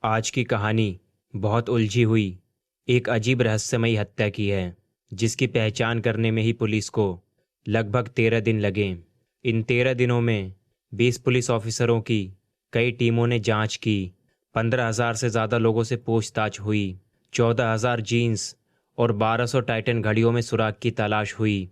आज की कहानी बहुत उलझी हुई एक अजीब रहस्यमयी हत्या की है, जिसकी पहचान करने में ही पुलिस को लगभग 13 दिन लगे। इन 13 दिनों में 20 पुलिस ऑफिसरों की कई टीमों ने जांच की। 15,000 से ज़्यादा लोगों से पूछताछ हुई। 14,000 जीन्स और 1200 टाइटन घड़ियों में सुराग की तलाश हुई।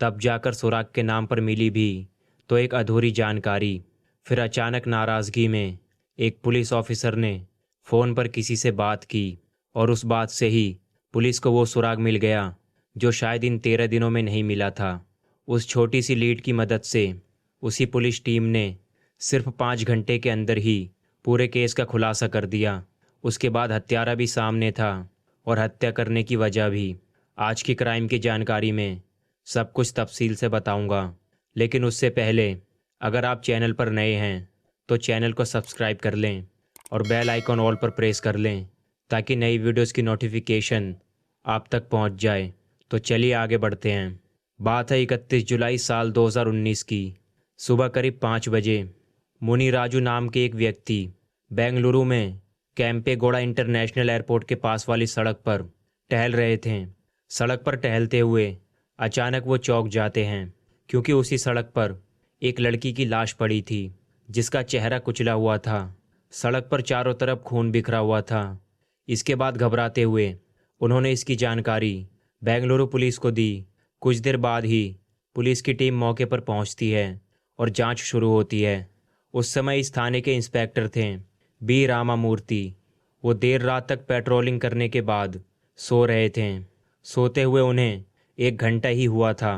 तब जाकर सुराग के नाम पर मिली भी तो एक अधूरी जानकारी। फिर अचानक नाराज़गी में एक पुलिस ऑफिसर ने फ़ोन पर किसी से बात की, और उस बात से ही पुलिस को वो सुराग मिल गया जो शायद इन 13 दिनों में नहीं मिला था। उस छोटी सी लीड की मदद से उसी पुलिस टीम ने सिर्फ 5 घंटे के अंदर ही पूरे केस का खुलासा कर दिया। उसके बाद हत्यारा भी सामने था और हत्या करने की वजह भी। आज की क्राइम की जानकारी में सब कुछ तफसील से बताऊंगा, लेकिन उससे पहले अगर आप चैनल पर नए हैं तो चैनल को सब्सक्राइब कर लें और बेल आइकॉन ऑल पर प्रेस कर लें ताकि नई वीडियोस की नोटिफिकेशन आप तक पहुंच जाए। तो चलिए आगे बढ़ते हैं। बात है 31 जुलाई साल 2019 की। सुबह करीब 5 बजे मुनी राजू नाम के एक व्यक्ति बेंगलुरु में कैंपेगौड़ा इंटरनेशनल एयरपोर्ट के पास वाली सड़क पर टहल रहे थे। सड़क पर टहलते हुए अचानक वो चौंक जाते हैं, क्योंकि उसी सड़क पर एक लड़की की लाश पड़ी थी, जिसका चेहरा कुचला हुआ था। सड़क पर चारों तरफ खून बिखरा हुआ था। इसके बाद घबराते हुए उन्होंने इसकी जानकारी बेंगलुरु पुलिस को दी। कुछ देर बाद ही पुलिस की टीम मौके पर पहुंचती है और जांच शुरू होती है। उस समय इस थाने के इंस्पेक्टर थे बी रामामूर्ति। वो देर रात तक पेट्रोलिंग करने के बाद सो रहे थे। सोते हुए उन्हें 1 घंटा ही हुआ था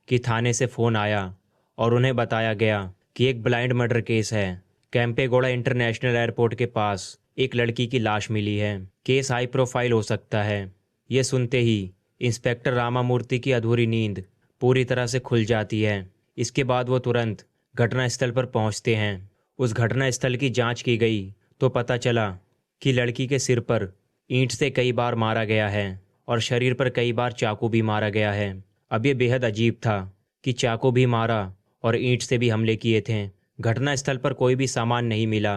कि थाने से फ़ोन आया और उन्हें बताया गया कि एक ब्लाइंड मर्डर केस है। कैंपेगौड़ा इंटरनेशनल एयरपोर्ट के पास एक लड़की की लाश मिली है। केस हाई प्रोफाइल हो सकता है। ये सुनते ही इंस्पेक्टर रामामूर्ति की अधूरी नींद पूरी तरह से खुल जाती है। इसके बाद वो तुरंत घटनास्थल पर पहुंचते हैं। उस घटनास्थल की जांच की गई तो पता चला कि लड़की के सिर पर ईंट से कई बार मारा गया है और शरीर पर कई बार चाकू भी मारा गया है। अब ये बेहद अजीब था कि चाकू भी मारा और ईंट से भी हमले किए थे। घटनास्थल पर कोई भी सामान नहीं मिला,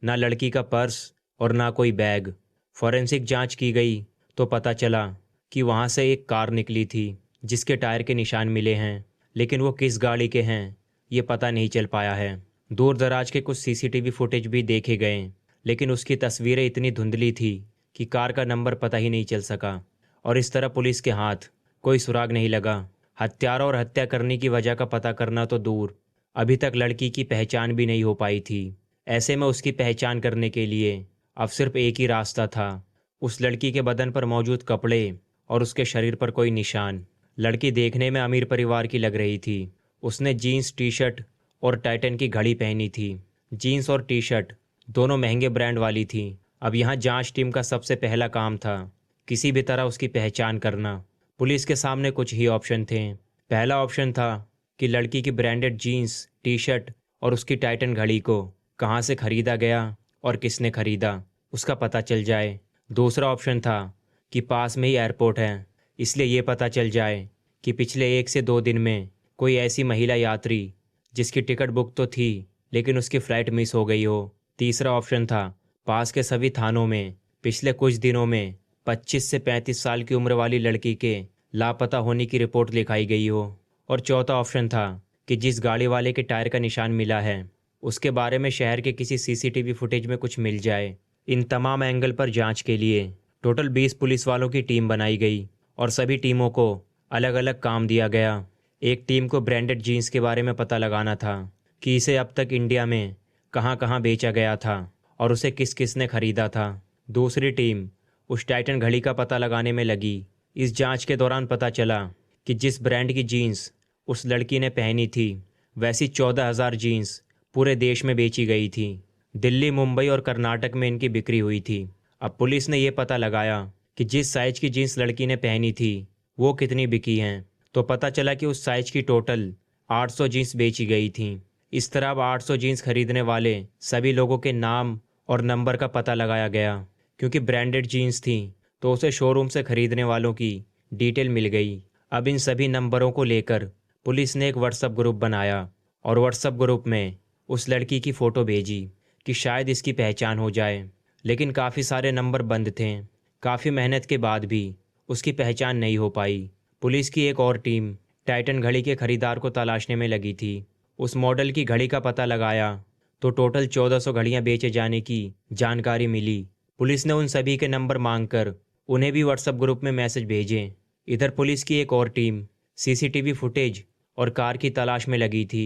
ना लड़की का पर्स और ना कोई बैग। फॉरेंसिक जांच की गई तो पता चला कि वहां से एक कार निकली थी जिसके टायर के निशान मिले हैं, लेकिन वो किस गाड़ी के हैं ये पता नहीं चल पाया है। दूर दराज के कुछ सीसीटीवी फुटेज भी देखे गए, लेकिन उसकी तस्वीरें इतनी धुंधली थी कि कार का नंबर पता ही नहीं चल सका। और इस तरह पुलिस के हाथ कोई सुराग नहीं लगा। हत्यारा और हत्या करने की वजह का पता करना तो दूर, अभी तक लड़की की पहचान भी नहीं हो पाई थी। ऐसे में उसकी पहचान करने के लिए अब सिर्फ एक ही रास्ता था, उस लड़की के बदन पर मौजूद कपड़े और उसके शरीर पर कोई निशान। लड़की देखने में अमीर परिवार की लग रही थी। उसने जीन्स टी शर्ट और टाइटन की घड़ी पहनी थी। जीन्स और टी शर्ट दोनों महंगे ब्रांड वाली थी। अब यहाँ जांच टीम का सबसे पहला काम था किसी भी तरह उसकी पहचान करना। पुलिस के सामने कुछ ही ऑप्शन थे। पहला ऑप्शन था कि लड़की की ब्रांडेड जीन्स टी शर्ट और उसकी टाइटन घड़ी को कहाँ से खरीदा गया और किसने खरीदा, उसका पता चल जाए। दूसरा ऑप्शन था कि पास में ही एयरपोर्ट है, इसलिए ये पता चल जाए कि पिछले 1 से 2 दिन में कोई ऐसी महिला यात्री जिसकी टिकट बुक तो थी लेकिन उसकी फ़्लाइट मिस हो गई हो। तीसरा ऑप्शन था पास के सभी थानों में पिछले कुछ दिनों में 25 से 35 साल की उम्र वाली लड़की के लापता होने की रिपोर्ट लिखाई गई हो। और चौथा ऑप्शन था कि जिस गाड़ी वाले के टायर का निशान मिला है उसके बारे में शहर के किसी सीसीटीवी फुटेज में कुछ मिल जाए। इन तमाम एंगल पर जांच के लिए टोटल 20 पुलिस वालों की टीम बनाई गई और सभी टीमों को अलग अलग काम दिया गया। एक टीम को ब्रांडेड जीन्स के बारे में पता लगाना था कि इसे अब तक इंडिया में कहाँ कहाँ बेचा गया था और उसे किस किस ने खरीदा था। दूसरी टीम उस टाइटन घड़ी का पता लगाने में लगी। इस जांच के दौरान पता चला कि जिस ब्रांड की जीन्स उस लड़की ने पहनी थी वैसी 14,000 जीन्स पूरे देश में बेची गई थी। दिल्ली, मुंबई और कर्नाटक में इनकी बिक्री हुई थी। अब पुलिस ने यह पता लगाया कि जिस साइज की जीन्स लड़की ने पहनी थी वो कितनी बिकी हैं, तो पता चला कि उस साइज की टोटल 800 जीन्स बेची गई थी। इस तरह अब 800 जीन्स खरीदने वाले सभी लोगों के नाम और नंबर का पता लगाया गया। क्योंकि ब्रांडेड जीन्स थी तो उसे शोरूम से खरीदने वालों की डिटेल मिल गई। अब इन सभी नंबरों को लेकर पुलिस ने एक व्हाट्सएप ग्रुप बनाया और व्हाट्सएप ग्रुप में उस लड़की की फ़ोटो भेजी कि शायद इसकी पहचान हो जाए। लेकिन काफ़ी सारे नंबर बंद थे। काफ़ी मेहनत के बाद भी उसकी पहचान नहीं हो पाई। पुलिस की एक और टीम टाइटन घड़ी के खरीदार को तलाशने में लगी थी। उस मॉडल की घड़ी का पता लगाया तो टोटल 1400 घड़ियां बेचे जाने की जानकारी मिली। पुलिस ने उन सभी के नंबर मांगकर उन्हें भी व्हाट्सएप ग्रुप में मैसेज भेजे। इधर पुलिस की एक और टीम सीसीटीवी फुटेज और कार की तलाश में लगी थी।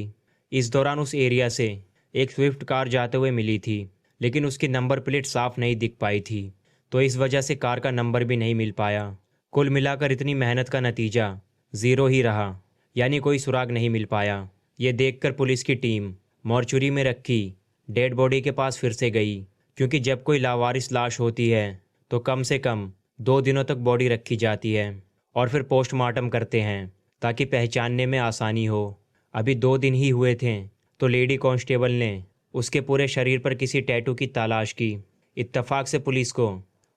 इस दौरान उस एरिया से एक स्विफ्ट कार जाते हुए मिली थी, लेकिन उसकी नंबर प्लेट साफ नहीं दिख पाई थी, तो इस वजह से कार का नंबर भी नहीं मिल पाया। कुल मिलाकर इतनी मेहनत का नतीजा ज़ीरो ही रहा, यानी कोई सुराग नहीं मिल पाया। ये देखकर पुलिस की टीम मॉर्चुरी में रखी डेड बॉडी के पास फिर से गई, क्योंकि जब कोई लावारिस लाश होती है तो कम से कम 2 दिनों तक बॉडी रखी जाती है और फिर पोस्टमार्टम करते हैं ताकि पहचानने में आसानी हो। अभी 2 दिन ही हुए थे तो लेडी कांस्टेबल ने उसके पूरे शरीर पर किसी टैटू की तलाश की। इत्तेफाक से पुलिस को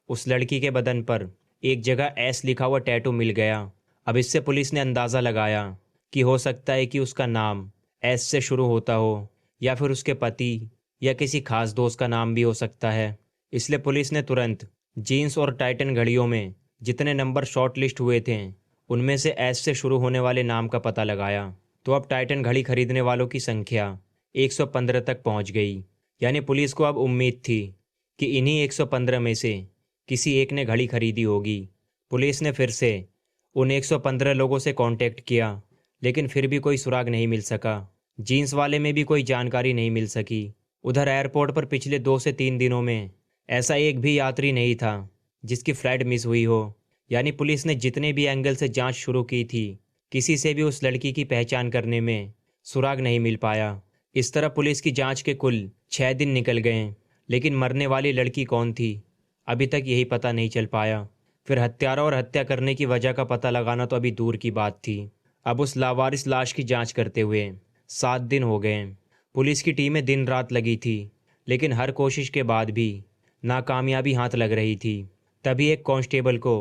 उस लड़की के बदन पर एक जगह एस लिखा हुआ टैटू मिल गया। अब इससे पुलिस ने अंदाज़ा लगाया कि हो सकता है कि उसका नाम एस से शुरू होता हो, या फिर उसके पति या किसी खास दोस्त का नाम भी हो सकता है। इसलिए पुलिस ने तुरंत जीन्स और टाइटन घड़ियों में जितने नंबर शॉर्ट लिस्ट हुए थे उनमें से एस से शुरू होने वाले नाम का पता लगाया। तो अब टाइटन घड़ी खरीदने वालों की संख्या 115 तक पहुंच गई। यानी पुलिस को अब उम्मीद थी कि इन्हीं 115 में से किसी एक ने घड़ी खरीदी होगी। पुलिस ने फिर से उन 115 लोगों से कांटेक्ट किया, लेकिन फिर भी कोई सुराग नहीं मिल सका। जीन्स वाले में भी कोई जानकारी नहीं मिल सकी। उधर एयरपोर्ट पर पिछले 2 से 3 दिनों में ऐसा एक भी यात्री नहीं था जिसकी फ्लाइट मिस हुई हो। यानी पुलिस ने जितने भी एंगल से जांच शुरू की थी, किसी से भी उस लड़की की पहचान करने में सुराग नहीं मिल पाया। इस तरह पुलिस की जांच के कुल 6 दिन निकल गए, लेकिन मरने वाली लड़की कौन थी अभी तक यही पता नहीं चल पाया। फिर हत्यारा और हत्या करने की वजह का पता लगाना तो अभी दूर की बात थी। अब उस लावारिस लाश की जांच करते हुए 7 दिन हो गए। पुलिस की टीमें दिन रात लगी थी, लेकिन हर कोशिश के बाद भी नाकामयाबी हाथ लग रही थी। तभी एक कांस्टेबल को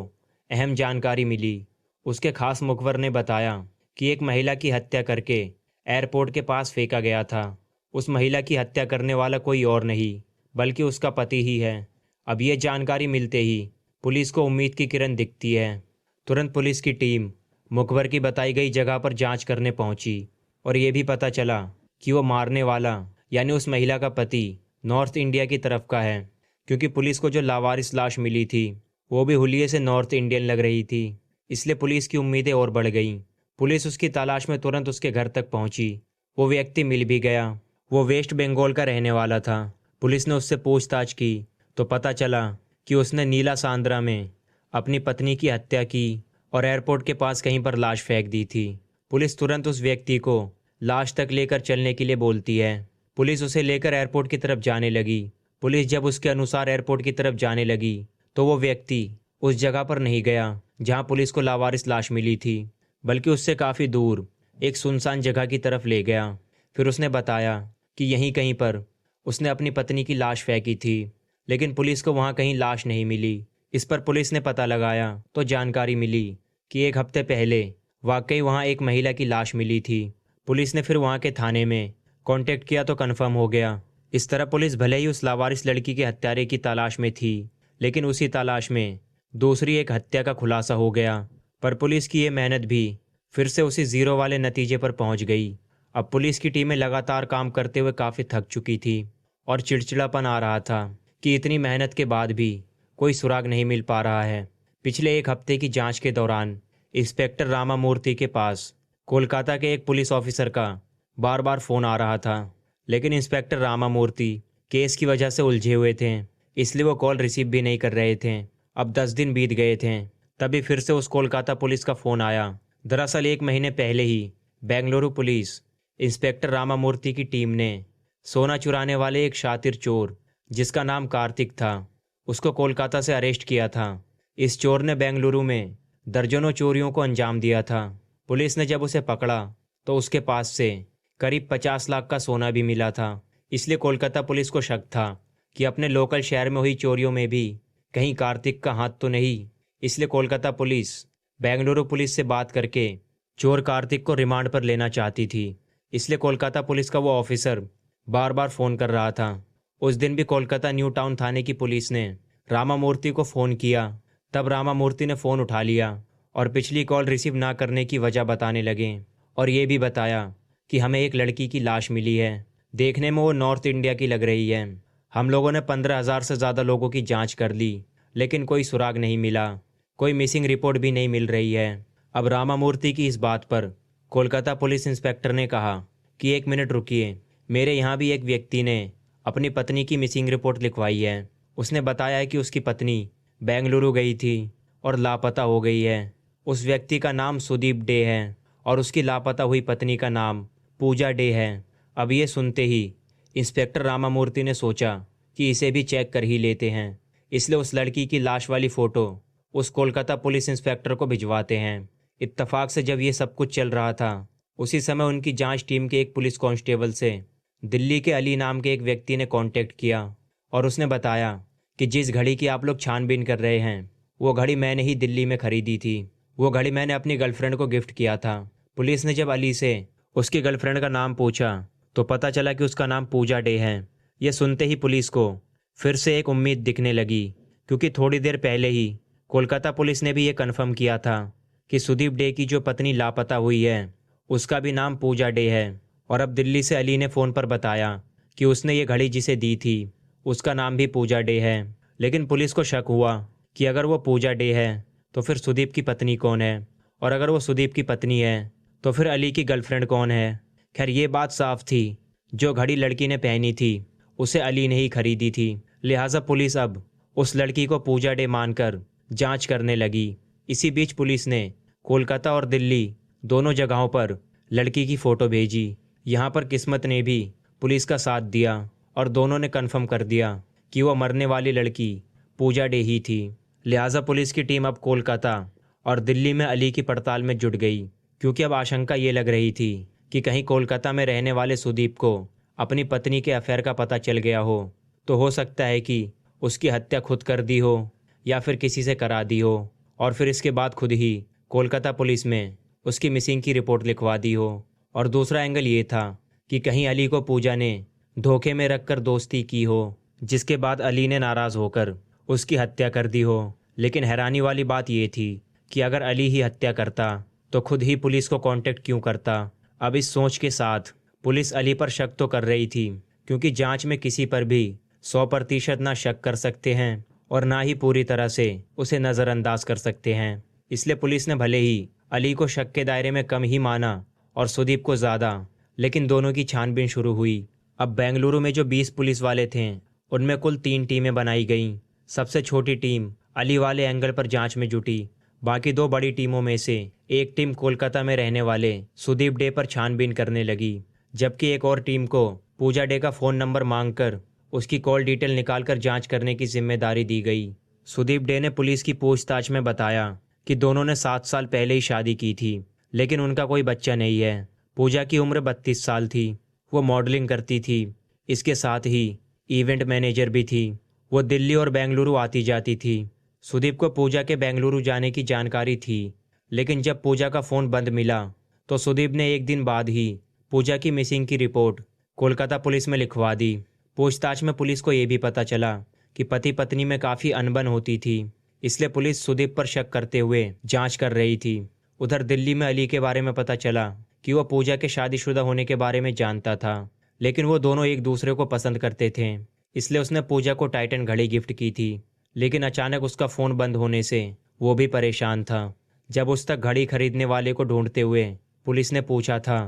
अहम जानकारी मिली। उसके खास मुखबर ने बताया कि एक महिला की हत्या करके एयरपोर्ट के पास फेंका गया था। उस महिला की हत्या करने वाला कोई और नहीं बल्कि उसका पति ही है। अब ये जानकारी मिलते ही पुलिस को उम्मीद की किरण दिखती है। तुरंत पुलिस की टीम मुखबर की बताई गई जगह पर जांच करने पहुंची और ये भी पता चला कि वो मारने वाला यानी उस महिला का पति नॉर्थ इंडिया की तरफ का है, क्योंकि पुलिस को जो लावारिस लाश मिली थी वो भी हुलिये से नॉर्थ इंडियन लग रही थी। इसलिए पुलिस की उम्मीदें और बढ़ गईं। पुलिस उसकी तलाश में तुरंत उसके घर तक पहुंची। वो व्यक्ति मिल भी गया। वो वेस्ट बंगाल का रहने वाला था। पुलिस ने उससे पूछताछ की तो पता चला कि उसने नीला सांद्रा में अपनी पत्नी की हत्या की और एयरपोर्ट के पास कहीं पर लाश फेंक दी थी। पुलिस तुरंत उस व्यक्ति को लाश तक लेकर चलने के लिए बोलती है। पुलिस उसे लेकर एयरपोर्ट की तरफ जाने लगी। पुलिस जब उसके अनुसार एयरपोर्ट की तरफ जाने लगी तो वो व्यक्ति उस जगह पर नहीं गया जहां पुलिस को लावारिस लाश मिली थी, बल्कि उससे काफ़ी दूर एक सुनसान जगह की तरफ ले गया। फिर उसने बताया कि यहीं कहीं पर उसने अपनी पत्नी की लाश फेंकी थी, लेकिन पुलिस को वहां कहीं लाश नहीं मिली। इस पर पुलिस ने पता लगाया तो जानकारी मिली कि 1 हफ्ते पहले वाकई वहां एक महिला की लाश मिली थी। पुलिस ने फिर वहां के थाने में कांटेक्ट किया तो कन्फर्म हो गया। इस तरह पुलिस भले ही उस लावारिस लड़की के हत्यारे की तलाश में थी, लेकिन उसी तलाश में दूसरी एक हत्या का खुलासा हो गया। पर पुलिस की ये मेहनत भी फिर से उसी ज़ीरो वाले नतीजे पर पहुंच गई। अब पुलिस की टीमें लगातार काम करते हुए काफ़ी थक चुकी थी और चिड़चिड़ापन आ रहा था कि इतनी मेहनत के बाद भी कोई सुराग नहीं मिल पा रहा है। पिछले 1 हफ्ते की जांच के दौरान इंस्पेक्टर रामामूर्ति के पास कोलकाता के एक पुलिस ऑफिसर का बार बार फ़ोन आ रहा था, लेकिन इंस्पेक्टर रामामूर्ति केस की वजह से उलझे हुए थे, इसलिए वो कॉल रिसीव भी नहीं कर रहे थे। अब 10 दिन बीत गए थे, तभी फिर से उस कोलकाता पुलिस का फ़ोन आया। दरअसल 1 महीने पहले ही बेंगलुरु पुलिस इंस्पेक्टर रामामूर्ति की टीम ने सोना चुराने वाले एक शातिर चोर जिसका नाम कार्तिक था, उसको कोलकाता से अरेस्ट किया था। इस चोर ने बेंगलुरु में दर्जनों चोरियों को अंजाम दिया था। पुलिस ने जब उसे पकड़ा तो उसके पास से करीब 50 लाख का सोना भी मिला था। इसलिए कोलकाता पुलिस को शक था कि अपने लोकल शहर में हुई चोरियों में भी कहीं कार्तिक का हाथ तो नहीं। इसलिए कोलकाता पुलिस बेंगलुरु पुलिस से बात करके चोर कार्तिक को रिमांड पर लेना चाहती थी। इसलिए कोलकाता पुलिस का वो ऑफिसर बार बार फ़ोन कर रहा था उस दिन भी कोलकाता न्यू टाउन थाने की पुलिस ने रामामूर्ति को फ़ोन किया। तब रामामूर्ति ने फ़ोन उठा लिया और पिछली कॉल रिसीव ना करने की वजह बताने लगे और ये भी बताया कि हमें एक लड़की की लाश मिली है। देखने में वो नॉर्थ इंडिया की लग रही है। हम लोगों ने 15,000 से ज़्यादा लोगों की जांच कर ली, लेकिन कोई सुराग नहीं मिला। कोई मिसिंग रिपोर्ट भी नहीं मिल रही है। अब रामामूर्ति की इस बात पर कोलकाता पुलिस इंस्पेक्टर ने कहा कि 1 मिनट रुकिए, मेरे यहाँ भी एक व्यक्ति ने अपनी पत्नी की मिसिंग रिपोर्ट लिखवाई है। उसने बताया है कि उसकी पत्नी बेंगलुरु गई थी और लापता हो गई है। उस व्यक्ति का नाम सुदीप डे है और उसकी लापता हुई पत्नी का नाम पूजा डे है। अब ये सुनते ही इंस्पेक्टर रामामूर्ति ने सोचा कि इसे भी चेक कर ही लेते हैं, इसलिए उस लड़की की लाश वाली फ़ोटो उस कोलकाता पुलिस इंस्पेक्टर को भिजवाते हैं। इत्तफाक से जब ये सब कुछ चल रहा था, उसी समय उनकी जांच टीम के एक पुलिस कांस्टेबल से दिल्ली के अली नाम के एक व्यक्ति ने कांटेक्ट किया और उसने बताया कि जिस घड़ी की आप लोग छानबीन कर रहे हैं, वो घड़ी मैंने ही दिल्ली में ख़रीदी थी। वो घड़ी मैंने अपनी गर्लफ्रेंड को गिफ्ट किया था। पुलिस ने जब अली से उसकी गर्लफ्रेंड का नाम पूछा तो पता चला कि उसका नाम पूजा डे है। ये सुनते ही पुलिस को फिर से एक उम्मीद दिखने लगी, क्योंकि थोड़ी देर पहले ही कोलकाता पुलिस ने भी ये कन्फर्म किया था कि सुदीप डे की जो पत्नी लापता हुई है उसका भी नाम पूजा डे है। और अब दिल्ली से अली ने फ़ोन पर बताया कि उसने ये घड़ी जिसे दी थी उसका नाम भी पूजा डे है। लेकिन पुलिस को शक हुआ कि अगर वो पूजा डे है तो फिर सुदीप की पत्नी कौन है, और अगर वो सुदीप की पत्नी है तो फिर अली की गर्लफ्रेंड कौन है। खैर ये बात साफ थी, जो घड़ी लड़की ने पहनी थी उसे अली ने ही खरीदी थी। लिहाजा पुलिस अब उस लड़की को पूजा डे मानकर जांच करने लगी। इसी बीच पुलिस ने कोलकाता और दिल्ली दोनों जगहों पर लड़की की फ़ोटो भेजी। यहाँ पर किस्मत ने भी पुलिस का साथ दिया और दोनों ने कन्फर्म कर दिया कि वो मरने वाली लड़की पूजा डे ही थी। लिहाजा पुलिस की टीम अब कोलकाता और दिल्ली में अली की पड़ताल में जुट गई, क्योंकि अब आशंका ये लग रही थी कि कहीं कोलकाता में रहने वाले सुदीप को अपनी पत्नी के अफेयर का पता चल गया हो, तो हो सकता है कि उसकी हत्या खुद कर दी हो या फिर किसी से करा दी हो, और फिर इसके बाद खुद ही कोलकाता पुलिस में उसकी मिसिंग की रिपोर्ट लिखवा दी हो। और दूसरा एंगल ये था कि कहीं अली को पूजा ने धोखे में रखकर दोस्ती की हो, जिसके बाद अली ने नाराज़ होकर उसकी हत्या कर दी हो। लेकिन हैरानी वाली बात ये थी कि अगर अली ही हत्या करता तो खुद ही पुलिस को कांटेक्ट क्यों करता। अब इस सोच के साथ पुलिस अली पर शक तो कर रही थी, क्योंकि जांच में किसी पर भी 100% ना शक कर सकते हैं और ना ही पूरी तरह से उसे नज़रअंदाज कर सकते हैं। इसलिए पुलिस ने भले ही अली को शक के दायरे में कम ही माना और सुदीप को ज़्यादा, लेकिन दोनों की छानबीन शुरू हुई। अब बेंगलुरु में जो 20 पुलिस वाले थे उनमें कुल 3 टीमें बनाई गईं। सबसे छोटी टीम अली वाले एंगल पर जांच में जुटी। बाकी 2 बड़ी टीमों में से एक टीम कोलकाता में रहने वाले सुदीप डे पर छानबीन करने लगी, जबकि एक और टीम को पूजा डे का फ़ोन नंबर मांगकर उसकी कॉल डिटेल निकालकर जांच करने की जिम्मेदारी दी गई। सुदीप डे ने पुलिस की पूछताछ में बताया कि दोनों ने 7 साल पहले ही शादी की थी, लेकिन उनका कोई बच्चा नहीं है। पूजा की उम्र 32 साल थी। वो मॉडलिंग करती थी, इसके साथ ही इवेंट मैनेजर भी थी। वो दिल्ली और बेंगलुरु आती जाती थी। सुदीप को पूजा के बेंगलुरु जाने की जानकारी थी, लेकिन जब पूजा का फ़ोन बंद मिला तो सुदीप ने 1 दिन बाद ही पूजा की मिसिंग की रिपोर्ट कोलकाता पुलिस में लिखवा दी। पूछताछ में पुलिस को ये भी पता चला कि पति पत्नी में काफ़ी अनबन होती थी, इसलिए पुलिस सुदीप पर शक करते हुए जांच कर रही थी। उधर दिल्ली में अली के बारे में पता चला कि वो पूजा के शादीशुदा होने के बारे में जानता था, लेकिन वो दोनों एक दूसरे को पसंद करते थे, इसलिए उसने पूजा को टाइटन घड़ी गिफ्ट की थी। लेकिन अचानक उसका फ़ोन बंद होने से वो भी परेशान था। जब उस तक घड़ी खरीदने वाले को ढूंढते हुए पुलिस ने पूछा था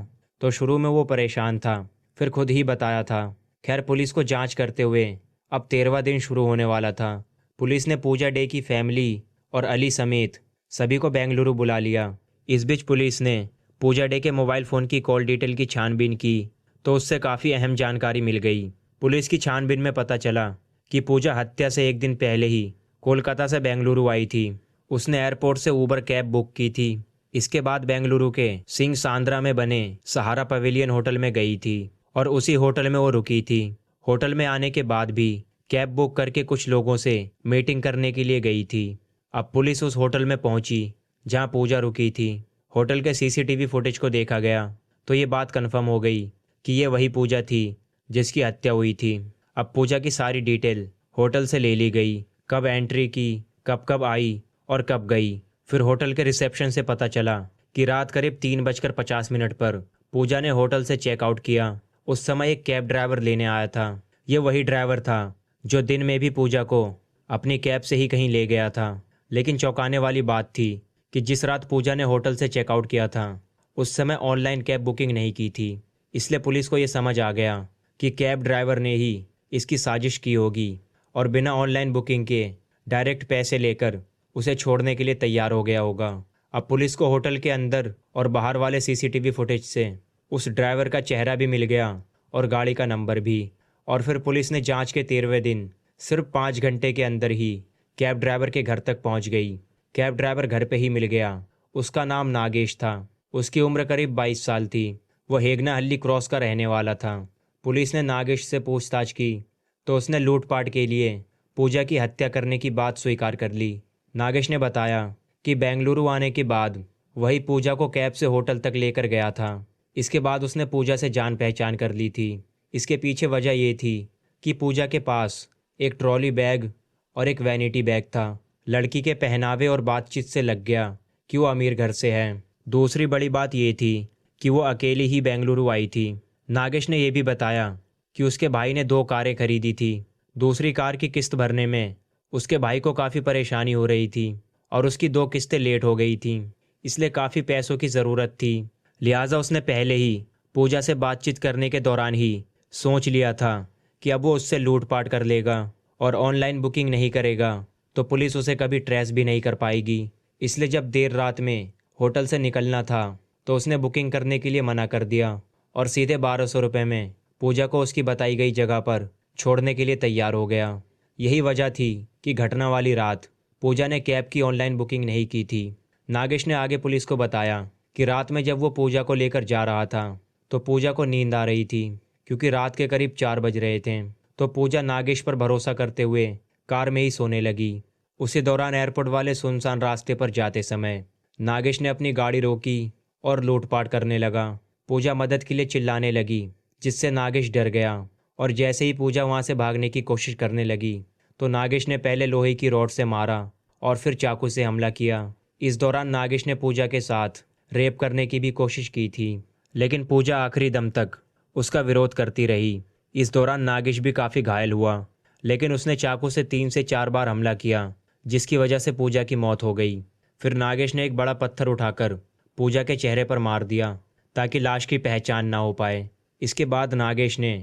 तो शुरू में वो परेशान था, फिर खुद ही बताया था। खैर पुलिस को जांच करते हुए अब 13वां दिन शुरू होने वाला था। पुलिस ने पूजा डे की फैमिली और अली समेत सभी को बेंगलुरु बुला लिया। इस बीच पुलिस ने पूजा डे के मोबाइल फ़ोन की कॉल डिटेल की छानबीन की तो उससे काफ़ी अहम जानकारी मिल गई। पुलिस की छानबीन में पता चला कि पूजा हत्या से 1 दिन पहले ही कोलकाता से बेंगलुरु आई थी। उसने एयरपोर्ट से ऊबर कैब बुक की थी। इसके बाद बेंगलुरु के सिंह सांद्रा में बने सहारा पवेलियन होटल में गई थी और उसी होटल में वो रुकी थी। होटल में आने के बाद भी कैब बुक करके कुछ लोगों से मीटिंग करने के लिए गई थी। अब पुलिस उस होटल में पहुंची जहां पूजा रुकी थी। होटल के सीसीटीवी फुटेज को देखा गया तो ये बात कंफर्म हो गई कि ये वही पूजा थी जिसकी हत्या हुई थी। अब पूजा की सारी डिटेल होटल से ले ली गई, कब एंट्री की, कब कब आई और कब गई। फिर होटल के रिसेप्शन से पता चला कि रात करीब 3:50 पर पूजा ने होटल से चेकआउट किया। उस समय एक कैब ड्राइवर लेने आया था। ये वही ड्राइवर था जो दिन में भी पूजा को अपनी कैब से ही कहीं ले गया था। लेकिन चौंकाने वाली बात थी कि जिस रात पूजा ने होटल से चेकआउट किया था उस समय ऑनलाइन कैब बुकिंग नहीं की थी। इसलिए पुलिस को ये समझ आ गया कि कैब ड्राइवर ने ही इसकी साजिश की होगी और बिना ऑनलाइन बुकिंग के डायरेक्ट पैसे लेकर उसे छोड़ने के लिए तैयार हो गया होगा। अब पुलिस को होटल के अंदर और बाहर वाले सीसीटीवी फुटेज से उस ड्राइवर का चेहरा भी मिल गया और गाड़ी का नंबर भी। और फिर पुलिस ने जांच के 13वें दिन सिर्फ 5 घंटे के अंदर ही कैब ड्राइवर के घर तक पहुंच गई। कैब ड्राइवर घर पे ही मिल गया। उसका नाम नागेश था। उसकी उम्र करीब 22 साल थी। वो हेगना हल्ली क्रॉस का रहने वाला था। पुलिस ने नागेश से पूछताछ की तो उसने लूटपाट के लिए पूजा की हत्या करने की बात स्वीकार कर ली। नागेश ने बताया कि बेंगलुरु आने के बाद वही पूजा को कैब से होटल तक लेकर गया था। इसके बाद उसने पूजा से जान पहचान कर ली थी। इसके पीछे वजह ये थी कि पूजा के पास एक ट्रॉली बैग और एक वैनिटी बैग था। लड़की के पहनावे और बातचीत से लग गया कि वो अमीर घर से है। दूसरी बड़ी बात ये थी कि वो अकेली ही बेंगलुरु आई थी। नागेश ने यह भी बताया कि उसके भाई ने 2 कारें खरीदी थी। दूसरी कार की किस्त भरने में उसके भाई को काफ़ी परेशानी हो रही थी और उसकी 2 किस्तें लेट हो गई थी, इसलिए काफ़ी पैसों की ज़रूरत थी। लिहाजा उसने पहले ही पूजा से बातचीत करने के दौरान ही सोच लिया था कि अब वो उससे लूटपाट कर लेगा और ऑनलाइन बुकिंग नहीं करेगा तो पुलिस उसे कभी ट्रेस भी नहीं कर पाएगी। इसलिए जब देर रात में होटल से निकलना था तो उसने बुकिंग करने के लिए मना कर दिया और सीधे 1200 रुपये में पूजा को उसकी बताई गई जगह पर छोड़ने के लिए तैयार हो गया। यही वजह थी कि घटना वाली रात पूजा ने कैब की ऑनलाइन बुकिंग नहीं की थी। नागेश ने आगे पुलिस को बताया कि रात में जब वो पूजा को लेकर जा रहा था तो पूजा को नींद आ रही थी क्योंकि रात के करीब 4 बज रहे थे। तो पूजा नागेश पर भरोसा करते हुए कार में ही सोने लगी। उसी दौरान एयरपोर्ट वाले सुनसान रास्ते पर जाते समय नागेश ने अपनी गाड़ी रोकी और लूटपाट करने लगा। पूजा मदद के लिए चिल्लाने लगी जिससे नागेश डर गया और जैसे ही पूजा वहां से भागने की कोशिश करने लगी तो नागेश ने पहले लोहे की रॉड से मारा और फिर चाकू से हमला किया। इस दौरान नागेश ने पूजा के साथ रेप करने की भी कोशिश की थी, लेकिन पूजा आखिरी दम तक उसका विरोध करती रही। इस दौरान नागेश भी काफ़ी घायल हुआ, लेकिन उसने चाकू से 3 से 4 बार हमला किया जिसकी वजह से पूजा की मौत हो गई। फिर नागेश ने एक बड़ा पत्थर उठाकर पूजा के चेहरे पर मार दिया ताकि लाश की पहचान ना हो पाए। इसके बाद नागेश ने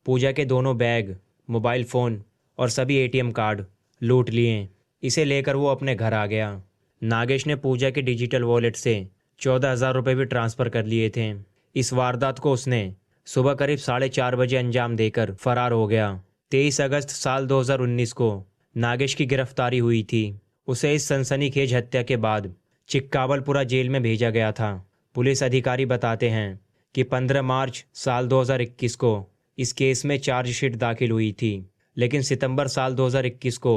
पूजा के दोनों बैग, मोबाइल फ़ोन और सभी एटीएम कार्ड लूट लिए। इसे लेकर वो अपने घर आ गया। नागेश ने पूजा के डिजिटल वॉलेट से 14,000 रुपये भी ट्रांसफ़र कर लिए थे। इस वारदात को उसने सुबह करीब 4:30 बजे अंजाम देकर फरार हो गया। 23 अगस्त साल 2019 को नागेश की गिरफ्तारी हुई थी। उसे इस सनसनीखेज हत्या के बाद चिक्काबलपुरा जेल में भेजा गया था। पुलिस अधिकारी बताते हैं कि 15 मार्च साल 2021 को इस केस में चार्जशीट दाखिल हुई थी, लेकिन सितंबर साल 2021 को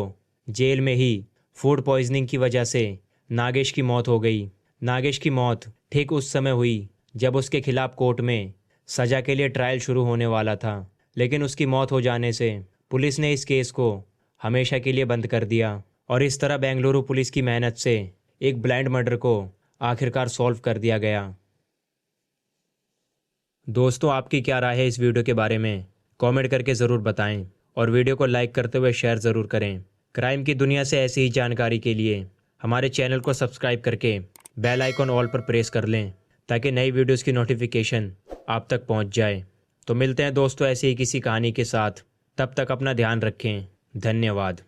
जेल में ही फूड पॉइजनिंग की वजह से नागेश की मौत हो गई। नागेश की मौत ठीक उस समय हुई जब उसके खिलाफ कोर्ट में सजा के लिए ट्रायल शुरू होने वाला था, लेकिन उसकी मौत हो जाने से पुलिस ने इस केस को हमेशा के लिए बंद कर दिया और इस तरह बेंगलुरु पुलिस की मेहनत से एक ब्लाइंड मर्डर को आखिरकार सॉल्व कर दिया गया। दोस्तों, आपकी क्या राय है इस वीडियो के बारे में? कमेंट करके ज़रूर बताएं और वीडियो को लाइक करते हुए शेयर ज़रूर करें। क्राइम की दुनिया से ऐसी ही जानकारी के लिए हमारे चैनल को सब्सक्राइब करके बेल आइकन ऑल पर प्रेस कर लें ताकि नई वीडियोस की नोटिफिकेशन आप तक पहुंच जाए। तो मिलते हैं दोस्तों ऐसी ही किसी कहानी के साथ। तब तक अपना ध्यान रखें। धन्यवाद।